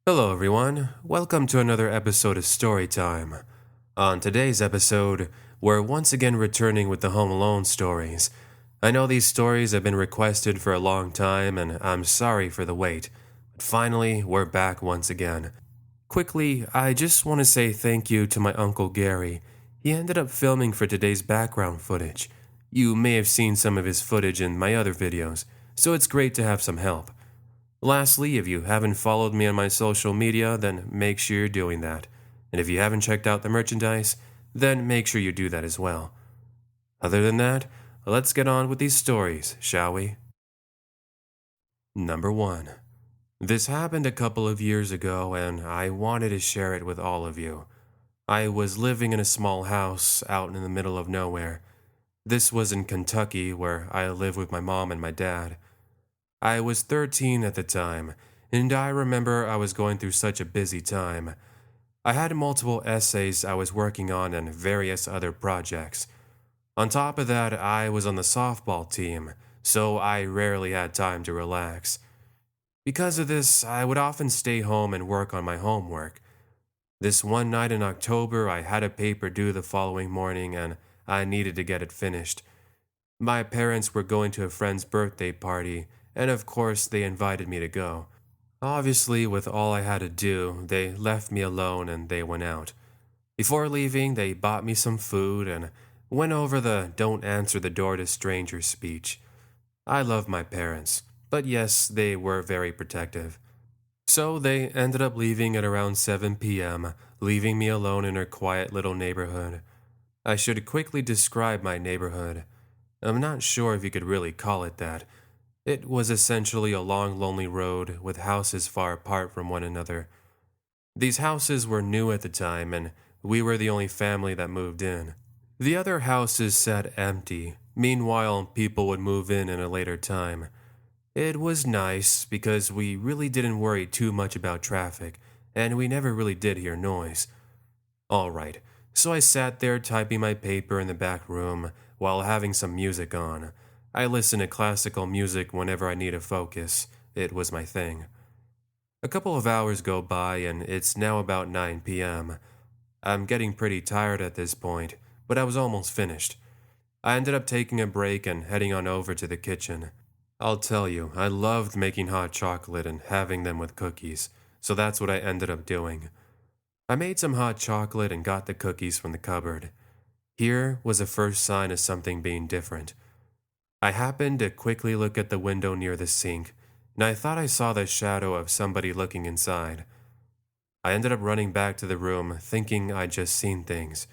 Hello, everyone. Welcome to another episode of Storytime. On today's episode, we're once again returning with the Home Alone stories. I know these stories have been requested for a long time, and I'm sorry for the wait. But finally, we're back once again. Quickly, I just want to say thank you to my Uncle Gary. He ended up filming for today's background footage. You may have seen some of his footage in my other videos, so it's great to have some help. Lastly, if you haven't followed me on my social media, then make sure you're doing that. And if you haven't checked out the merchandise, then make sure you do that as well. Other than that, let's get on with these stories, shall we? Number 1. This happened a couple of years ago, and I wanted to share it with all of you. I was living in a small house out in the middle of nowhere. This was in Kentucky, where I lived with my mom and my dad. I was 13 at the time, and I remember I was going through such a busy time. I had multiple essays I was working on and various other projects. On top of that, I was on the softball team, so I rarely had time to relax. Because of this, I would often stay home and work on my homework. This one night in October, I had a paper due the following morning and I needed to get it finished. My parents were going to a friend's birthday party, and of course, they invited me to go. Obviously, with all I had to do, they left me alone and they went out. Before leaving, they bought me some food and went over the don't answer the door to strangers speech. I love my parents, but yes, they were very protective. So they ended up leaving at around 7 p.m., leaving me alone in our quiet little neighborhood. I should quickly describe my neighborhood. I'm not sure if you could really call it that. It was essentially a long, lonely road with houses far apart from one another. These houses were new at the time, and we were the only family that moved in. The other houses sat empty. Meanwhile, people would move in a later time. It was nice because we really didn't worry too much about traffic, and we never really did hear noise. Alright, so I sat there typing my paper in the back room while having some music on. I listen to classical music whenever I need to focus. It was my thing. A couple of hours go by and it's now about 9 p.m. I'm getting pretty tired at this point, but I was almost finished. I ended up taking a break and heading on over to the kitchen. I'll tell you, I loved making hot chocolate and having them with cookies, so that's what I ended up doing. I made some hot chocolate and got the cookies from the cupboard. Here was the first sign of something being different. I happened to quickly look at the window near the sink, and I thought I saw the shadow of somebody looking inside. I ended up running back to the room, thinking I'd just seen things.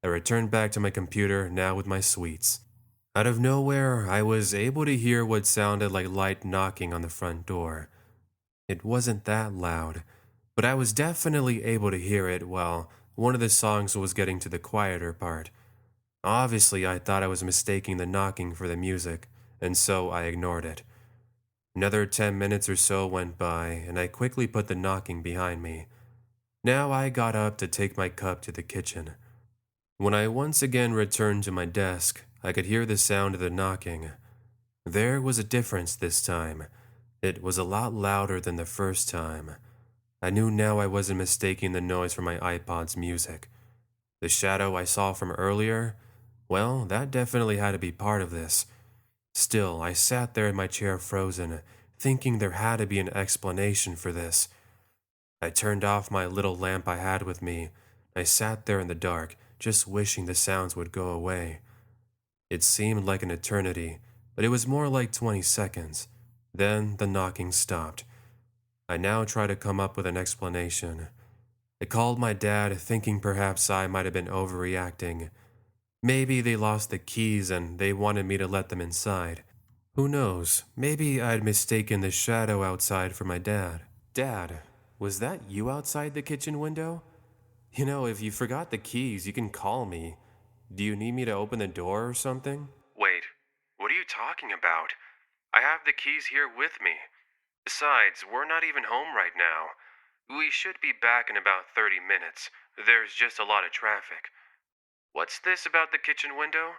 I returned back to my computer, now with my sweets. Out of nowhere, I was able to hear what sounded like light knocking on the front door. It wasn't that loud, but I was definitely able to hear it while one of the songs was getting to the quieter part. Obviously, I thought I was mistaking the knocking for the music, and so I ignored it. Another 10 minutes or so went by, and I quickly put the knocking behind me. Now I got up to take my cup to the kitchen. When I once again returned to my desk, I could hear the sound of the knocking. There was a difference this time. It was a lot louder than the first time. I knew now I wasn't mistaking the noise for my iPod's music. The shadow I saw from earlier, well, that definitely had to be part of this. Still, I sat there in my chair frozen, thinking there had to be an explanation for this. I turned off my little lamp I had with me. I sat there in the dark, just wishing the sounds would go away. It seemed like an eternity, but it was more like 20 seconds. Then the knocking stopped. I now tried to come up with an explanation. I called my dad, thinking perhaps I might have been overreacting. Maybe they lost the keys and they wanted me to let them inside. Who knows, maybe I'd mistaken the shadow outside for my dad. Dad, was that you outside the kitchen window? You know, if you forgot the keys, you can call me. Do you need me to open the door or something? Wait, what are you talking about? I have the keys here with me. Besides, we're not even home right now. We should be back in about 30 minutes. There's just a lot of traffic. What's this about the kitchen window?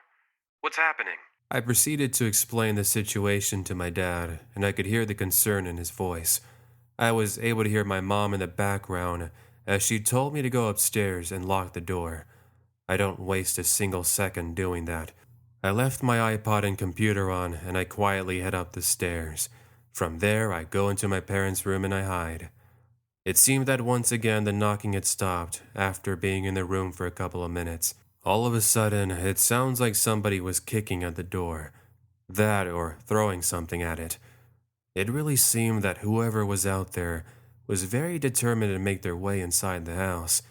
What's happening? I proceeded to explain the situation to my dad, and I could hear the concern in his voice. I was able to hear my mom in the background as she told me to go upstairs and lock the door. I don't waste a single second doing that. I left my iPod and computer on and I quietly head up the stairs. From there, I go into my parents' room and I hide. It seemed that once again the knocking had stopped after being in the room for a couple of minutes. All of a sudden, it sounds like somebody was kicking at the door. That or throwing something at it. It really seemed that whoever was out there was very determined to make their way inside the house.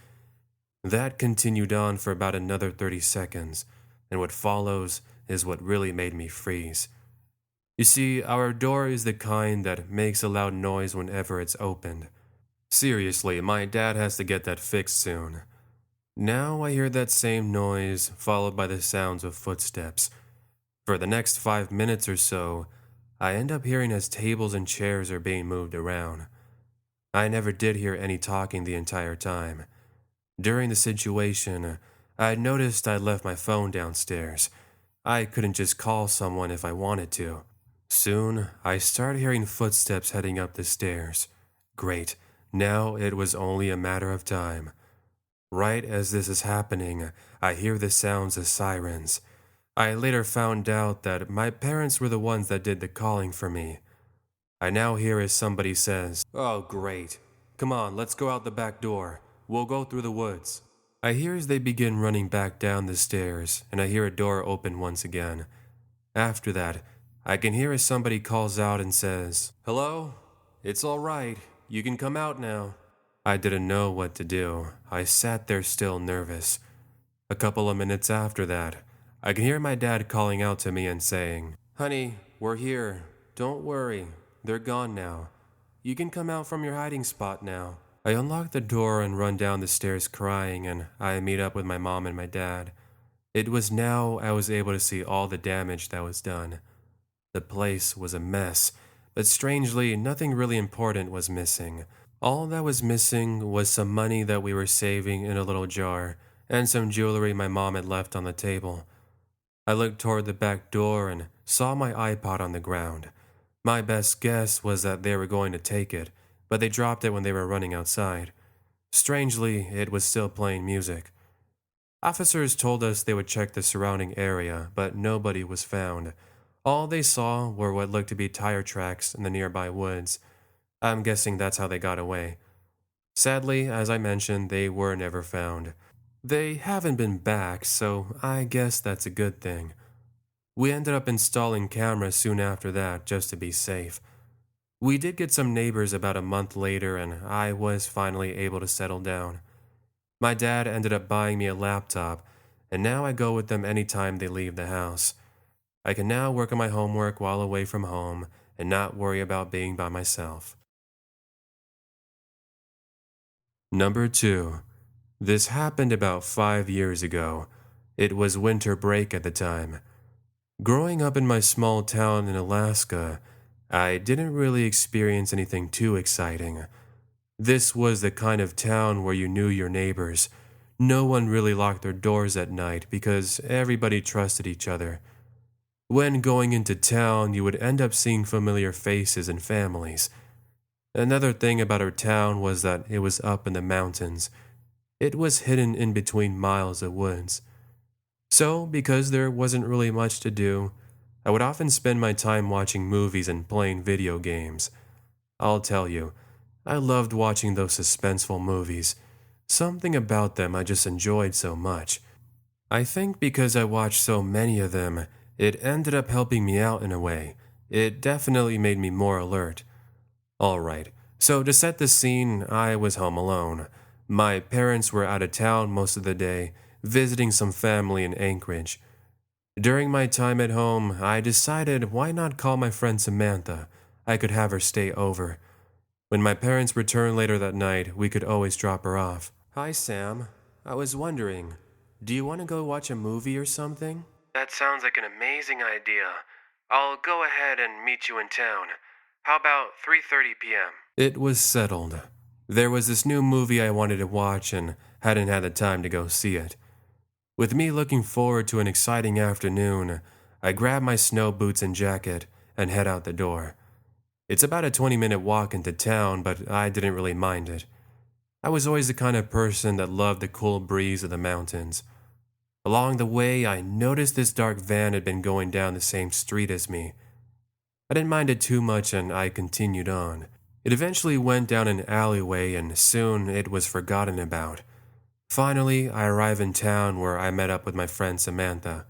That continued on for about another 30 seconds, and what follows is what really made me freeze. You see, our door is the kind that makes a loud noise whenever it's opened. Seriously, my dad has to get that fixed soon. Now I hear that same noise, followed by the sounds of footsteps. For the next 5 minutes or so, I end up hearing as tables and chairs are being moved around. I never did hear any talking the entire time. During the situation, I noticed I'd left my phone downstairs. I couldn't just call someone if I wanted to. Soon, I started hearing footsteps heading up the stairs. Great, now it was only a matter of time. Right as this is happening, I hear the sounds of sirens. I later found out that my parents were the ones that did the calling for me. I now hear as somebody says, "Oh, great. Come on, let's go out the back door. We'll go through the woods." I hear as they begin running back down the stairs, and I hear a door open once again. After that, I can hear as somebody calls out and says, "Hello? It's all right. You can come out now." I didn't know what to do. I sat there still nervous. A couple of minutes after that, I can hear my dad calling out to me and saying, "Honey, we're here. Don't worry. They're gone now. You can come out from your hiding spot now." I unlock the door and run down the stairs crying, and I meet up with my mom and my dad. It was now I was able to see all the damage that was done. The place was a mess, but strangely, nothing really important was missing. All that was missing was some money that we were saving in a little jar, and some jewelry my mom had left on the table. I looked toward the back door and saw my iPod on the ground. My best guess was that they were going to take it, but they dropped it when they were running outside. Strangely, it was still playing music. Officers told us they would check the surrounding area, but nobody was found. All they saw were what looked to be tire tracks in the nearby woods. I'm guessing that's how they got away. Sadly, as I mentioned, they were never found. They haven't been back, so I guess that's a good thing. We ended up installing cameras soon after that, just to be safe. We did get some neighbors about a month later, and I was finally able to settle down. My dad ended up buying me a laptop, and now I go with them anytime they leave the house. I can now work on my homework while away from home and not worry about being by myself. Number 2. This happened about 5 years ago. It was winter break at the time. Growing up in my small town in Alaska, I didn't really experience anything too exciting. This was the kind of town where you knew your neighbors. No one really locked their doors at night because everybody trusted each other. When going into town, you would end up seeing familiar faces and families. Another thing about our town was that it was up in the mountains. It was hidden in between miles of woods. So, because there wasn't really much to do, I would often spend my time watching movies and playing video games. I'll tell you, I loved watching those suspenseful movies. Something about them I just enjoyed so much. I think because I watched so many of them, it ended up helping me out in a way. It definitely made me more alert. Alright, so to set the scene, I was home alone. My parents were out of town most of the day, visiting some family in Anchorage. During my time at home, I decided why not call my friend Samantha. I could have her stay over. When my parents returned later that night, we could always drop her off. "Hi, Sam. I was wondering, do you want to go watch a movie or something?" "That sounds like an amazing idea. I'll go ahead and meet you in town. How about 3:30 p.m.? It was settled. There was this new movie I wanted to watch and hadn't had the time to go see it. With me looking forward to an exciting afternoon, I grab my snow boots and jacket and head out the door. It's about a 20-minute walk into town, but I didn't really mind it. I was always the kind of person that loved the cool breeze of the mountains. Along the way, I noticed this dark van had been going down the same street as me. I didn't mind it too much and I continued on. It eventually went down an alleyway and soon it was forgotten about. Finally, I arrive in town where I met up with my friend Samantha.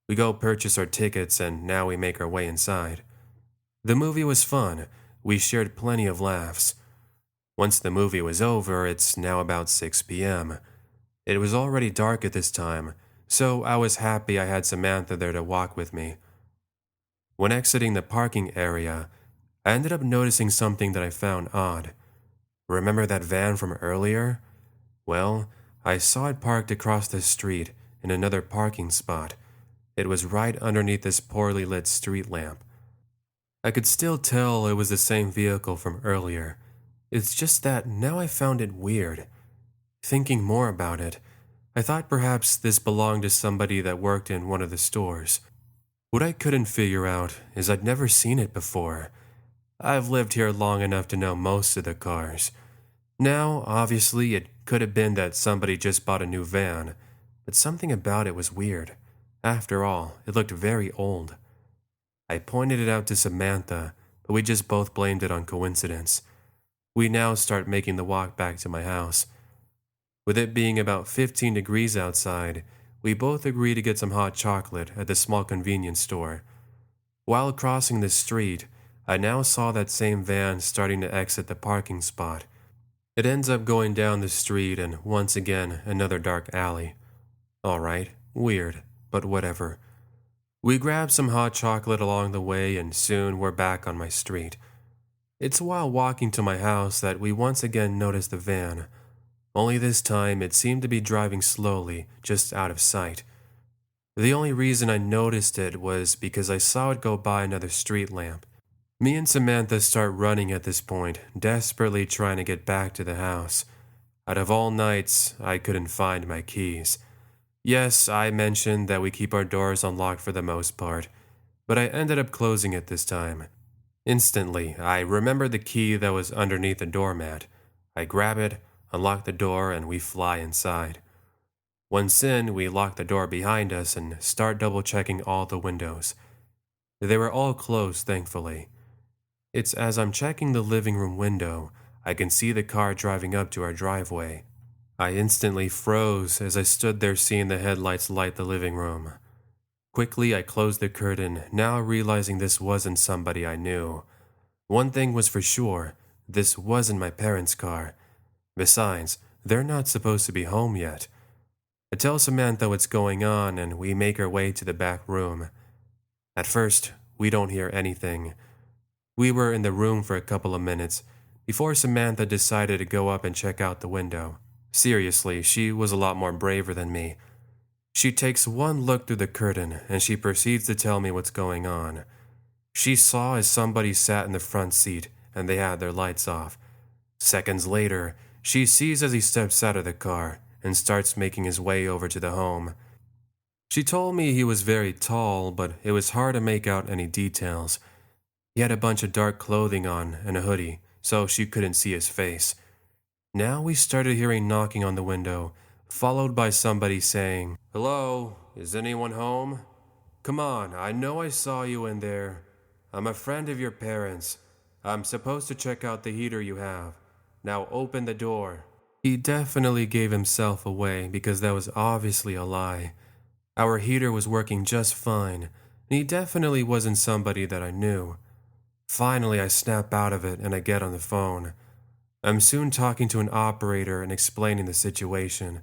We go purchase our tickets and now we make our way inside. The movie was fun. We shared plenty of laughs. Once the movie was over, it's now about 6 p.m. It was already dark at this time, so I was happy I had Samantha there to walk with me. When exiting the parking area, I ended up noticing something that I found odd. Remember that van from earlier? Well, I saw it parked across the street in another parking spot. It was right underneath this poorly lit street lamp. I could still tell it was the same vehicle from earlier. It's just that now I found it weird. Thinking more about it, I thought perhaps this belonged to somebody that worked in one of the stores. What I couldn't figure out is I'd never seen it before. I've lived here long enough to know most of the cars. Now, obviously, it could have been that somebody just bought a new van, but something about it was weird. After all, it looked very old. I pointed it out to Samantha, but we just both blamed it on coincidence. We now start making the walk back to my house. With it being about 15 degrees outside, we both agree to get some hot chocolate at the small convenience store. While crossing the street, I now saw that same van starting to exit the parking spot. It ends up going down the street and once again another dark alley. Alright, weird, but whatever. We grab some hot chocolate along the way and soon we're back on my street. It's while walking to my house that we once again notice the van. Only this time it seemed to be driving slowly, just out of sight. The only reason I noticed it was because I saw it go by another street lamp. Me and Samantha start running at this point, desperately trying to get back to the house. Out of all nights, I couldn't find my keys. Yes, I mentioned that we keep our doors unlocked for the most part, but I ended up closing it this time. Instantly, I remembered the key that was underneath the doormat. I grab it, unlock the door, and we fly inside. Once in, we lock the door behind us and start double-checking all the windows. They were all closed, thankfully. It's as I'm checking the living room window, I can see the car driving up to our driveway. I instantly froze as I stood there seeing the headlights light the living room. Quickly, I closed the curtain, now realizing this wasn't somebody I knew. One thing was for sure, this wasn't my parents' car. Besides, they're not supposed to be home yet. I tell Samantha what's going on and we make our way to the back room. At first, we don't hear anything. We were in the room for a couple of minutes before Samantha decided to go up and check out the window. Seriously, she was a lot more braver than me. She takes one look through the curtain and she proceeds to tell me what's going on. She saw as somebody sat in the front seat and they had their lights off. Seconds later, she sees as he steps out of the car and starts making his way over to the home. She told me he was very tall, but it was hard to make out any details. He had a bunch of dark clothing on and a hoodie, so she couldn't see his face. Now we started hearing knocking on the window, followed by somebody saying, "Hello, is anyone home? Come on, I know I saw you in there. I'm a friend of your parents. I'm supposed to check out the heater you have. Now open the door." He definitely gave himself away because that was obviously a lie. Our heater was working just fine, and he definitely wasn't somebody that I knew. Finally, I snap out of it and I get on the phone. I'm soon talking to an operator and explaining the situation.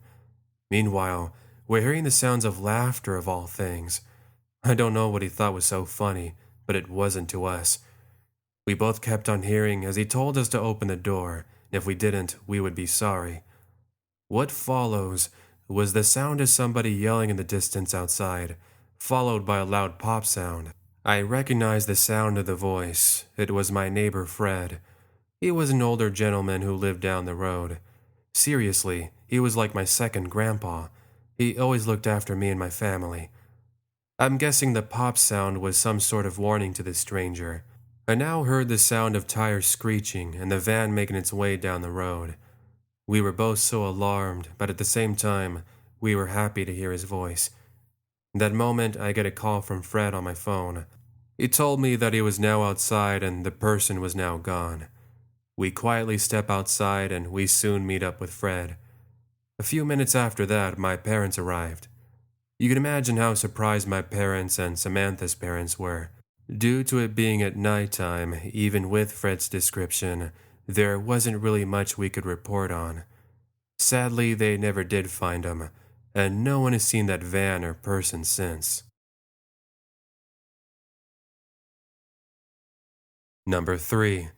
Meanwhile, we're hearing the sounds of laughter of all things. I don't know what he thought was so funny, but it wasn't to us. We both kept on hearing as he told us to open the door, and if we didn't, we would be sorry. What follows was the sound of somebody yelling in the distance outside, followed by a loud pop sound. I recognized the sound of the voice. It was my neighbor Fred. He was an older gentleman who lived down the road. Seriously, he was like my second grandpa. He always looked after me and my family. I'm guessing the pop sound was some sort of warning to the stranger. I now heard the sound of tires screeching and the van making its way down the road. We were both so alarmed, but at the same time, we were happy to hear his voice. In that moment, I get a call from Fred on my phone. He told me that he was now outside and the person was now gone. We quietly step outside and we soon meet up with Fred. A few minutes after that, my parents arrived. You can imagine how surprised my parents and Samantha's parents were. Due to it being at nighttime, even with Fred's description, there wasn't really much we could report on. Sadly, they never did find him, and no one has seen that van or person since. Number 3.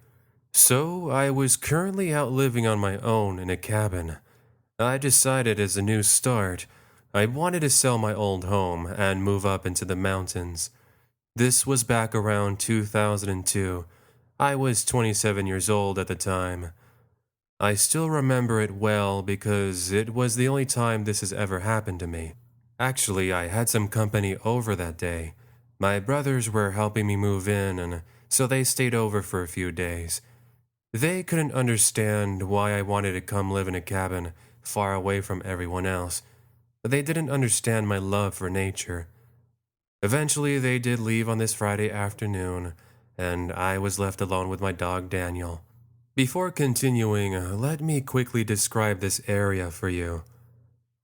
So, I was currently out living on my own in a cabin. I decided as a new start, I wanted to sell my old home and move up into the mountains. This was back around 2002. I was 27 years old at the time. I still remember it well because it was the only time this has ever happened to me. Actually, I had some company over that day. My brothers were helping me move in, and so they stayed over for a few days. They couldn't understand why I wanted to come live in a cabin far away from everyone else, but they didn't understand my love for nature. Eventually, they did leave on this Friday afternoon, and I was left alone with my dog Daniel. Before continuing, let me quickly describe this area for you.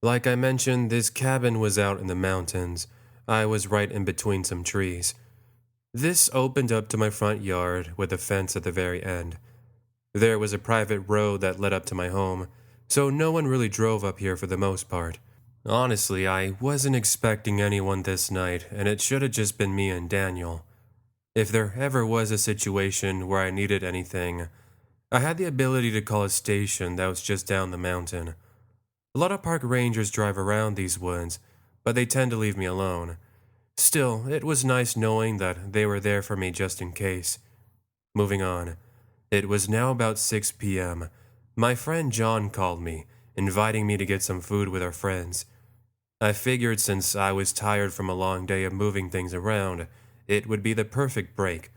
Like I mentioned, this cabin was out in the mountains. I was right in between some trees. This opened up to my front yard with a fence at the very end. There was a private road that led up to my home, so no one really drove up here for the most part. Honestly, I wasn't expecting anyone this night, and it should have just been me and Daniel. If there ever was a situation where I needed anything, I had the ability to call a station that was just down the mountain. A lot of park rangers drive around these woods, but they tend to leave me alone. Still, it was nice knowing that they were there for me just in case. Moving on. It was now about 6 p.m. My friend John called me, inviting me to get some food with our friends. I figured since I was tired from a long day of moving things around, it would be the perfect break.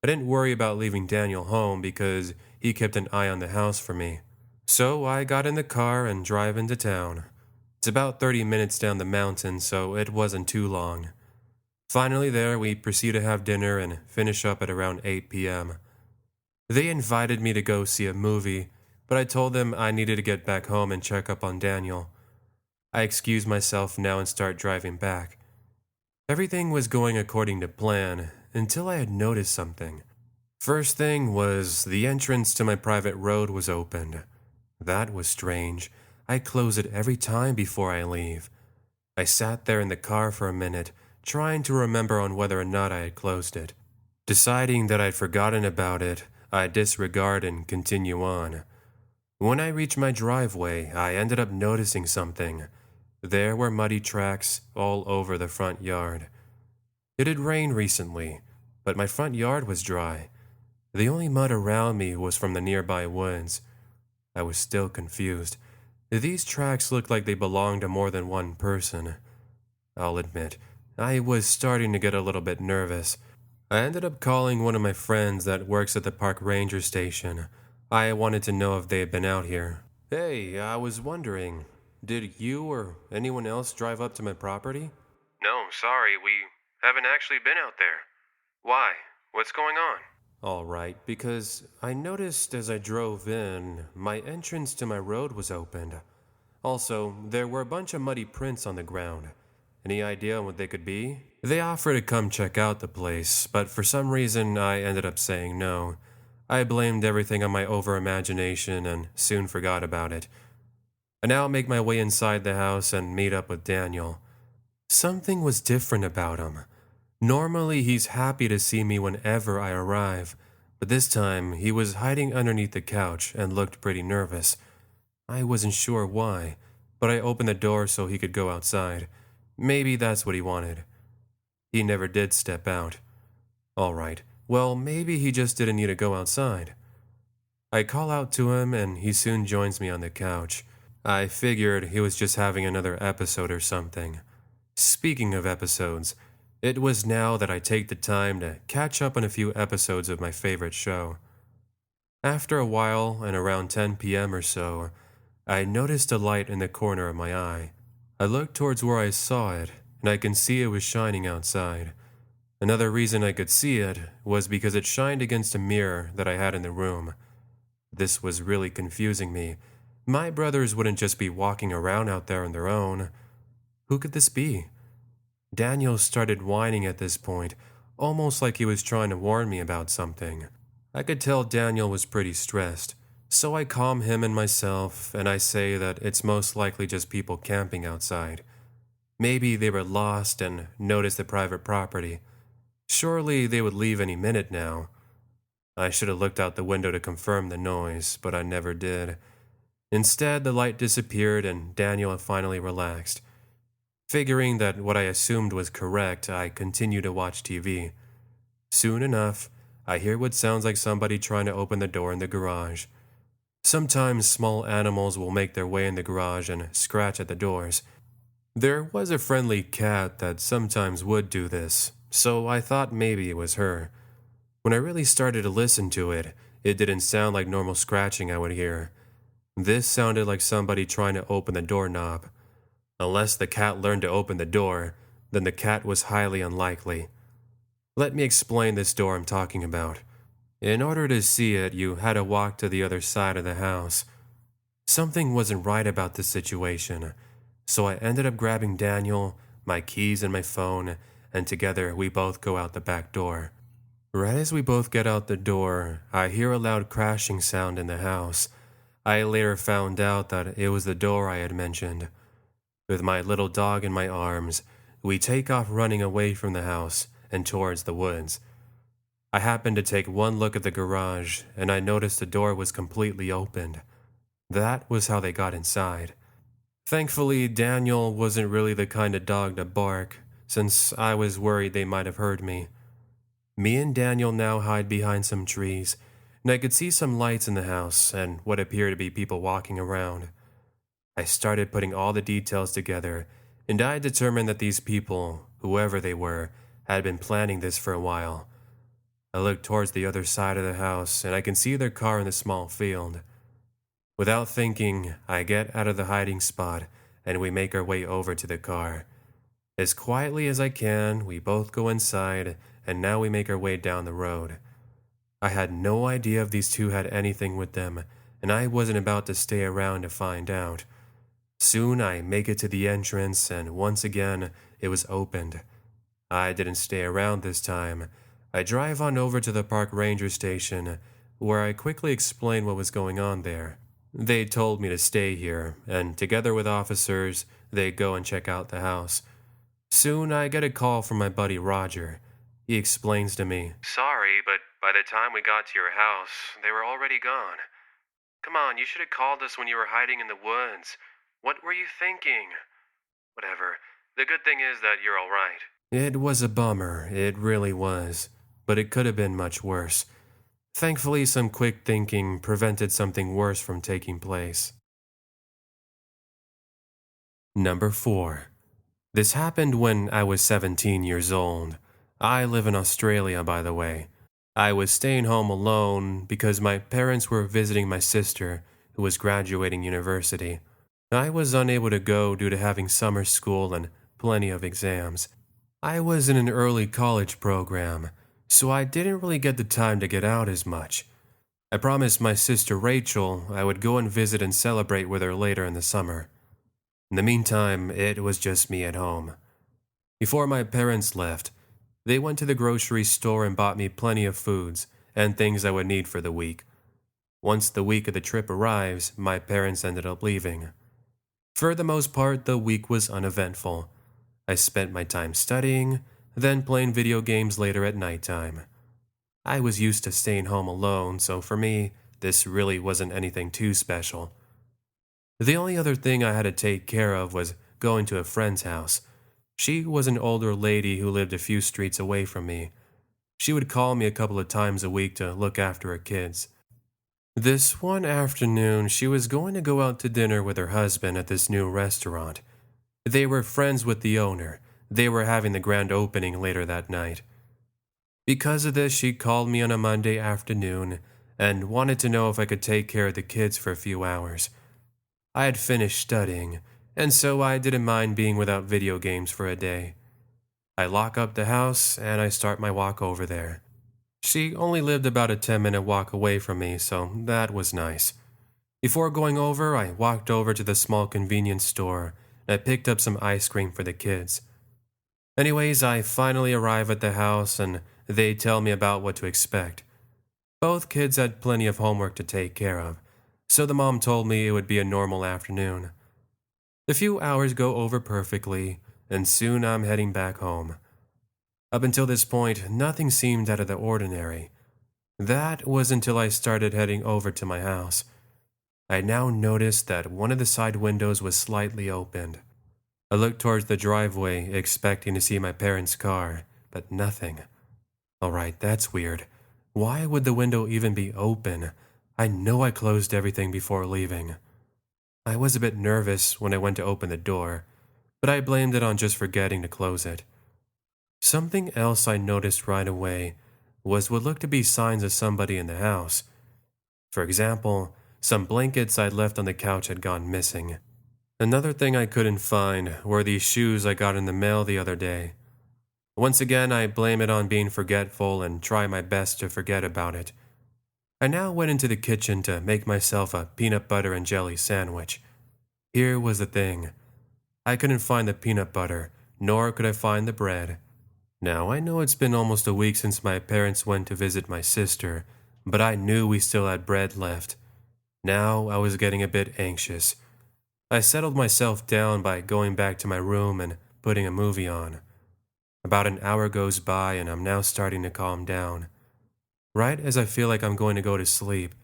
I didn't worry about leaving Daniel home because he kept an eye on the house for me. So I got in the car and drive into town. It's about 30 minutes down the mountain, so it wasn't too long. Finally there, we proceed to have dinner and finish up at around 8 p.m. They invited me to go see a movie, but I told them I needed to get back home and check up on Daniel. I excused myself now and start driving back. Everything was going according to plan until I had noticed something. First thing was the entrance to my private road was opened. That was strange. I close it every time before I leave. I sat there in the car for a minute, trying to remember on whether or not I had closed it. Deciding that I'd forgotten about it, I disregard and continue on. When I reached my driveway, I ended up noticing something. There were muddy tracks all over the front yard. It had rained recently, but my front yard was dry. The only mud around me was from the nearby woods. I was still confused. These tracks looked like they belonged to more than one person. I'll admit, I was starting to get a little bit nervous. I ended up calling one of my friends that works at the park ranger station. I wanted to know if they had been out here. Hey, I was wondering, did you or anyone else drive up to my property? No, sorry, we haven't actually been out there. Why? What's going on? All right, because I noticed as I drove in, my entrance to my road was opened. Also, there were a bunch of muddy prints on the ground. Any idea what they could be? They offered to come check out the place, but for some reason I ended up saying no. I blamed everything on my over-imagination and soon forgot about it. I now make my way inside the house and meet up with Daniel. Something was different about him. Normally he's happy to see me whenever I arrive, but this time he was hiding underneath the couch and looked pretty nervous. I wasn't sure why, but I opened the door so he could go outside. Maybe that's what he wanted. He never did step out. All right, well, maybe he just didn't need to go outside. I call out to him and he soon joins me on the couch. I figured he was just having another episode or something. Speaking of episodes, It was now that I take the time to catch up on a few episodes of my favorite show. After a while, and around 10 p.m. or so, I noticed a light in the corner of my eye. I looked towards where I saw it, and I can see it was shining outside. Another reason I could see it was because it shined against a mirror that I had in the room. This was really confusing me. My brothers wouldn't just be walking around out there on their own. Who could this be? Daniel started whining at this point, almost like he was trying to warn me about something. I could tell Daniel was pretty stressed, so I calm him and myself, and I say that it's most likely just people camping outside. Maybe they were lost and noticed the private property. Surely they would leave any minute now. I should have looked out the window to confirm the noise, but I never did. Instead, the light disappeared and Daniel finally relaxed. Figuring that what I assumed was correct, I continued to watch TV. Soon enough, I hear what sounds like somebody trying to open the door in the garage. Sometimes small animals will make their way in the garage and scratch at the doors. There was a friendly cat that sometimes would do this, so I thought maybe it was her. When I really started to listen to it, it didn't sound like normal scratching I would hear. This sounded like somebody trying to open the doorknob. Unless the cat learned to open the door, then the cat was highly unlikely. Let me explain this door I'm talking about. In order to see it, you had to walk to the other side of the house. Something wasn't right about this situation, so I ended up grabbing Daniel, my keys and my phone, and together we both go out the back door. Right as we both get out the door, I hear a loud crashing sound in the house. I later found out that it was the door I had mentioned. With my little dog in my arms, we take off running away from the house and towards the woods. I happened to take one look at the garage, and I noticed the door was completely opened. That was how they got inside. Thankfully, Daniel wasn't really the kind of dog to bark, since I was worried they might have heard me. Me and Daniel now hide behind some trees, and I could see some lights in the house and what appeared to be people walking around. I started putting all the details together, and I determined that these people, whoever they were, had been planning this for a while. I look towards the other side of the house, and I can see their car in the small field. Without thinking, I get out of the hiding spot, and we make our way over to the car. As quietly as I can, we both go inside, and now we make our way down the road. I had no idea if these two had anything with them, and I wasn't about to stay around to find out. Soon I make it to the entrance, and once again, it was opened. I didn't stay around this time. I drive on over to the park ranger station, where I quickly explain what was going on there. They told me to stay here, and together with officers, they go and check out the house. Soon I get a call from my buddy Roger. He explains to me, "Sorry, but by the time we got to your house, they were already gone. Come on, you should have called us when you were hiding in the woods. What were you thinking? Whatever. The good thing is that you're all right." It was a bummer, it really was, but it could have been much worse. Thankfully, some quick thinking prevented something worse from taking place. Number 4. This happened when I was 17 years old. I live in Australia, by the way. I was staying home alone because my parents were visiting my sister, who was graduating university. I was unable to go due to having summer school and plenty of exams. I was in an early college program, so I didn't really get the time to get out as much. I promised my sister Rachel I would go and visit and celebrate with her later in the summer. In the meantime, it was just me at home. Before my parents left, they went to the grocery store and bought me plenty of foods and things I would need for the week. Once the week of the trip arrives, my parents ended up leaving. For the most part, the week was uneventful. I spent my time studying, then playing video games later at nighttime. I was used to staying home alone, so for me, this really wasn't anything too special. The only other thing I had to take care of was going to a friend's house. She was an older lady who lived a few streets away from me. She would call me a couple of times a week to look after her kids. This one afternoon, she was going to go out to dinner with her husband at this new restaurant. They were friends with the owner. they were having the grand opening later that night. Because of this, she called me on a Monday afternoon and wanted to know if I could take care of the kids for a few hours. I had finished studying, and so I didn't mind being without video games for a day. I lock up the house and I start my walk over there. She only lived about a 10-minute walk away from me, so that was nice. Before going over, I walked over to the small convenience store and I picked up some ice cream for the kids. Anyways, I finally arrive at the house and they tell me about what to expect. Both kids had plenty of homework to take care of, so the mom told me it would be a normal afternoon. The few hours go over perfectly, and soon I'm heading back home. Up until this point, nothing seemed out of the ordinary. That was until I started heading over to my house. I now noticed that one of the side windows was slightly opened. I looked towards the driveway, expecting to see my parents' car, but nothing. Alright, that's weird. Why would the window even be open? I know I closed everything before leaving. I was a bit nervous when I went to open the door, but I blamed it on just forgetting to close it. Something else I noticed right away was what looked to be signs of somebody in the house. For example, some blankets I'd left on the couch had gone missing. Another thing I couldn't find were these shoes I got in the mail the other day. Once again, I blame it on being forgetful and try my best to forget about it. I now went into the kitchen to make myself a peanut butter and jelly sandwich. Here was the thing. I couldn't find the peanut butter, nor could I find the bread. Now, I know it's been almost a week since my parents went to visit my sister, but I knew we still had bread left. Now, I was getting a bit anxious. I settled myself down by going back to my room and putting a movie on. About an hour goes by and I'm now starting to calm down. Right as I feel like I'm going to go to sleep,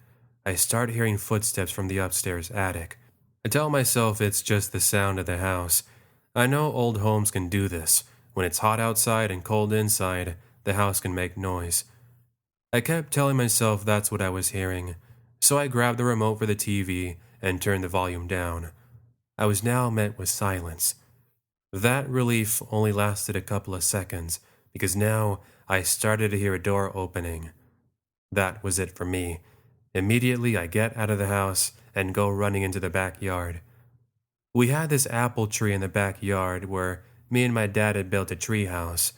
I start hearing footsteps from the upstairs attic. I tell myself it's just the sound of the house. I know old homes can do this. When it's hot outside and cold inside, the house can make noise. I kept telling myself that's what I was hearing, so I grabbed the remote for the TV and turned the volume down. I was now met with silence. That relief only lasted a couple of seconds, because now I started to hear a door opening. That was it for me. Immediately I get out of the house and go running into the backyard. We had this apple tree in the backyard where me and my dad had built a tree house.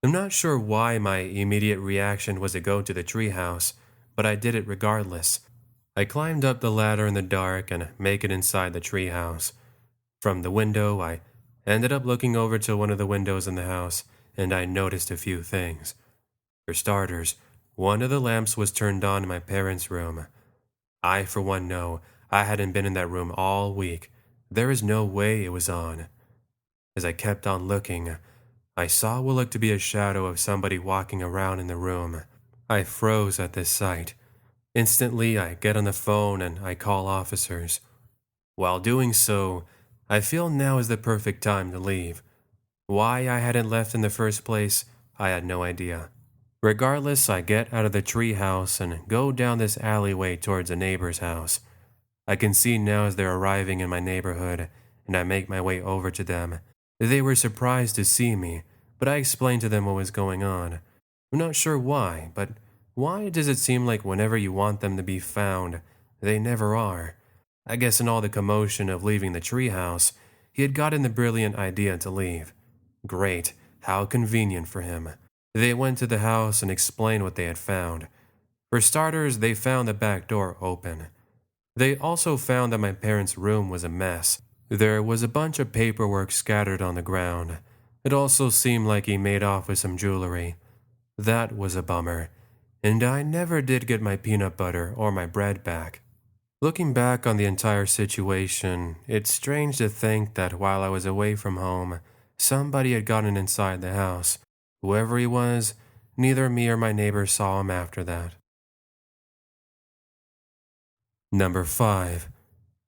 I'm not sure why my immediate reaction was to go to the tree house, but I did it regardless. I climbed up the ladder in the dark and make it inside the tree house. From the window, I ended up looking over to one of the windows in the house, and I noticed a few things. For starters, one of the lamps was turned on in my parents' room. I, for one, know I hadn't been in that room all week. There is no way it was on. As I kept on looking, I saw what looked to be a shadow of somebody walking around in the room. I froze at this sight. Instantly, I get on the phone and I call officers. While doing so, I feel now is the perfect time to leave. Why I hadn't left in the first place, I had no idea. Regardless, I get out of the tree house and go down this alleyway towards a neighbor's house. I can see now as they're arriving in my neighborhood, and I make my way over to them. They were surprised to see me, but I explained to them what was going on. I'm not sure why, but why does it seem like whenever you want them to be found, they never are? I guess in all the commotion of leaving the treehouse, he had gotten the brilliant idea to leave. Great, how convenient for him. They went to the house and explained what they had found. For starters, they found the back door open. They also found that my parents' room was a mess. There was a bunch of paperwork scattered on the ground. It also seemed like he made off with some jewelry. That was a bummer, and I never did get my peanut butter or my bread back. Looking back on the entire situation, it's strange to think that while I was away from home, somebody had gotten inside the house. Whoever he was, neither me or my neighbors saw him after that. Number 5.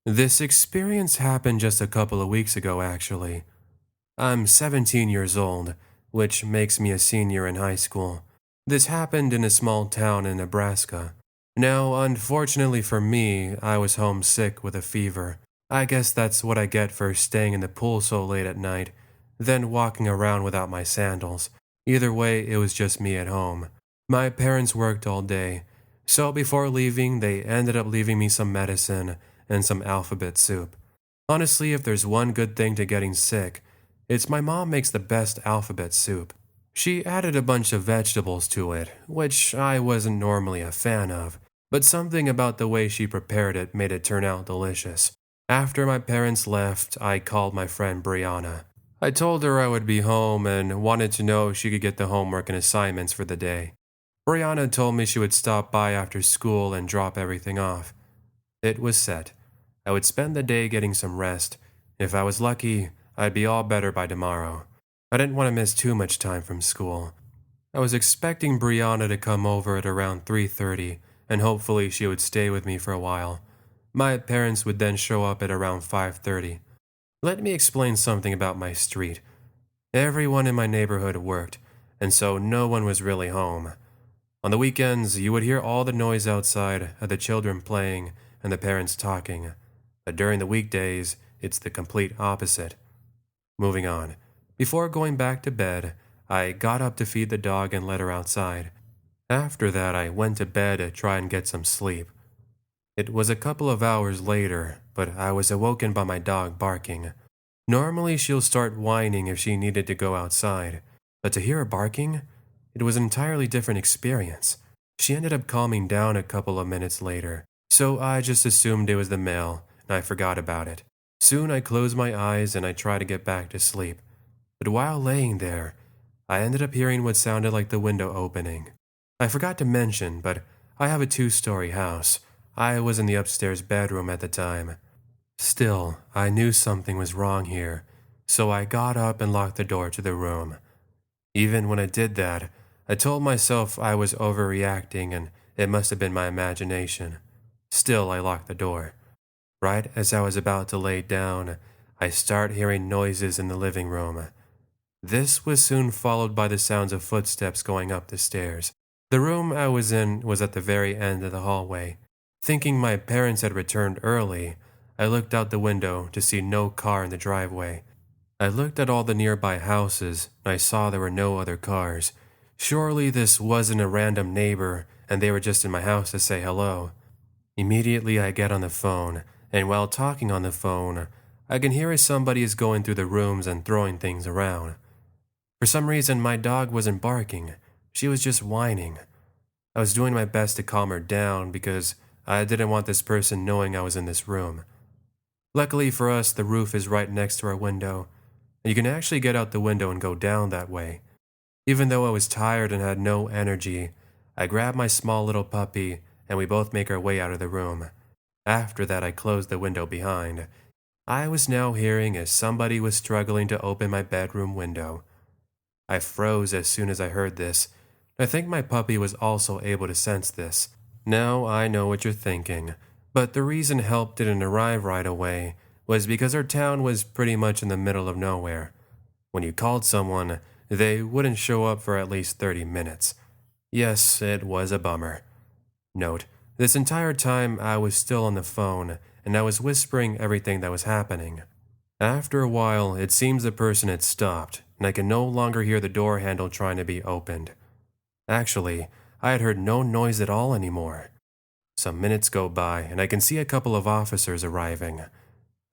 This experience happened just a couple of weeks ago, actually. I'm 17 years old, which makes me a senior in high school. This happened in a small town in Nebraska. Now, unfortunately for me, I was homesick with a fever. I guess that's what I get for staying in the pool so late at night. then walking around without my sandals. Either way, it was just me at home. My parents worked all day, so before leaving, they ended up leaving me some medicine and some alphabet soup. Honestly, if there's one good thing to getting sick, it's my mom makes the best alphabet soup. She added a bunch of vegetables to it, which I wasn't normally a fan of, but something about the way she prepared it made it turn out delicious. After my parents left, I called my friend Brianna. I told her I would be home and wanted to know if she could get the homework and assignments for the day. Brianna told me she would stop by after school and drop everything off. It was set. I would spend the day getting some rest. If I was lucky, I'd be all better by tomorrow. I didn't want to miss too much time from school. I was expecting Brianna to come over at around 3:30, and hopefully she would stay with me for a while. My parents would then show up at around 5:30. Let me explain something about my street. Everyone in my neighborhood worked, and so no one was really home. On the weekends, you would hear all the noise outside of the children playing and the parents talking. But during the weekdays, it's the complete opposite. Moving on. Before going back to bed, I got up to feed the dog and let her outside. After that, I went to bed to try and get some sleep. It was a couple of hours later, but I was awoken by my dog barking. Normally, she'll start whining if she needed to go outside, but to hear her barking, it was an entirely different experience. She ended up calming down a couple of minutes later, so I just assumed it was the mail, and I forgot about it. Soon I closed my eyes and I tried to get back to sleep. But while laying there, I ended up hearing what sounded like the window opening. I forgot to mention, but I have a 2-story house. I was in the upstairs bedroom at the time. Still, I knew something was wrong here, so I got up and locked the door to the room. Even when I did that, I told myself I was overreacting and it must have been my imagination. Still, I locked the door. Right as I was about to lay down, I started hearing noises in the living room. This was soon followed by the sounds of footsteps going up the stairs. The room I was in was at the very end of the hallway. Thinking my parents had returned early, I looked out the window to see no car in the driveway. I looked at all the nearby houses, and I saw there were no other cars. Surely this wasn't a random neighbor, and they were just in my house to say hello. Immediately I get on the phone, and while talking on the phone, I can hear as somebody is going through the rooms and throwing things around. For some reason, my dog wasn't barking. She was just whining. I was doing my best to calm her down because I didn't want this person knowing I was in this room. Luckily for us, the roof is right next to our window, and you can actually get out the window and go down that way. Even though I was tired and had no energy, I grabbed my small little puppy and we both make our way out of the room. After that, I closed the window behind. I was now hearing as somebody was struggling to open my bedroom window. I froze as soon as I heard this. I think my puppy was also able to sense this. Now I know what you're thinking, but the reason help didn't arrive right away was because our town was pretty much in the middle of nowhere. When you called someone, they wouldn't show up for at least 30 minutes. Yes, it was a bummer. Note, this entire time I was still on the phone, and I was whispering everything that was happening. After a while, it seems the person had stopped, and I could no longer hear the door handle trying to be opened. Actually, I had heard no noise at all anymore. Some minutes go by, and I can see a couple of officers arriving.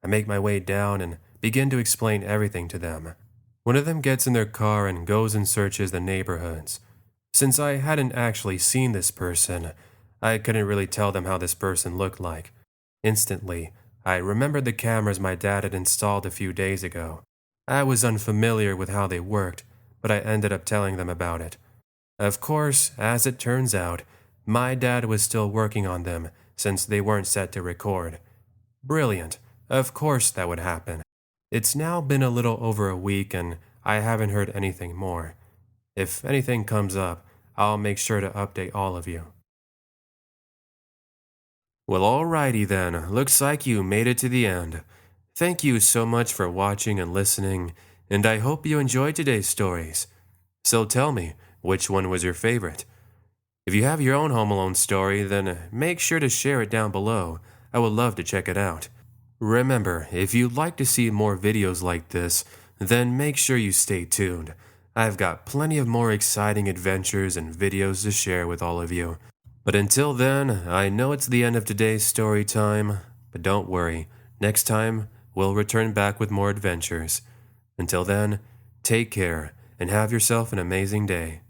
I make my way down and begin to explain everything to them. One of them gets in their car and goes and searches the neighborhoods. Since I hadn't actually seen this person, I couldn't really tell them how this person looked like. Instantly, I remembered the cameras my dad had installed a few days ago. I was unfamiliar with how they worked, but I ended up telling them about it. Of course, as it turns out, my dad was still working on them since they weren't set to record. Brilliant. Of course that would happen. It's now been a little over a week and I haven't heard anything more. If anything comes up, I'll make sure to update all of you. Well, alrighty then. Looks like you made it to the end. Thank you so much for watching and listening, and I hope you enjoyed today's stories. So tell me, which one was your favorite? If you have your own Home Alone story, then make sure to share it down below. I would love to check it out. Remember, if you'd like to see more videos like this, then make sure you stay tuned. I've got plenty of more exciting adventures and videos to share with all of you. But until then, I know it's the end of today's story time, but don't worry, next time we'll return back with more adventures. Until then, take care and have yourself an amazing day.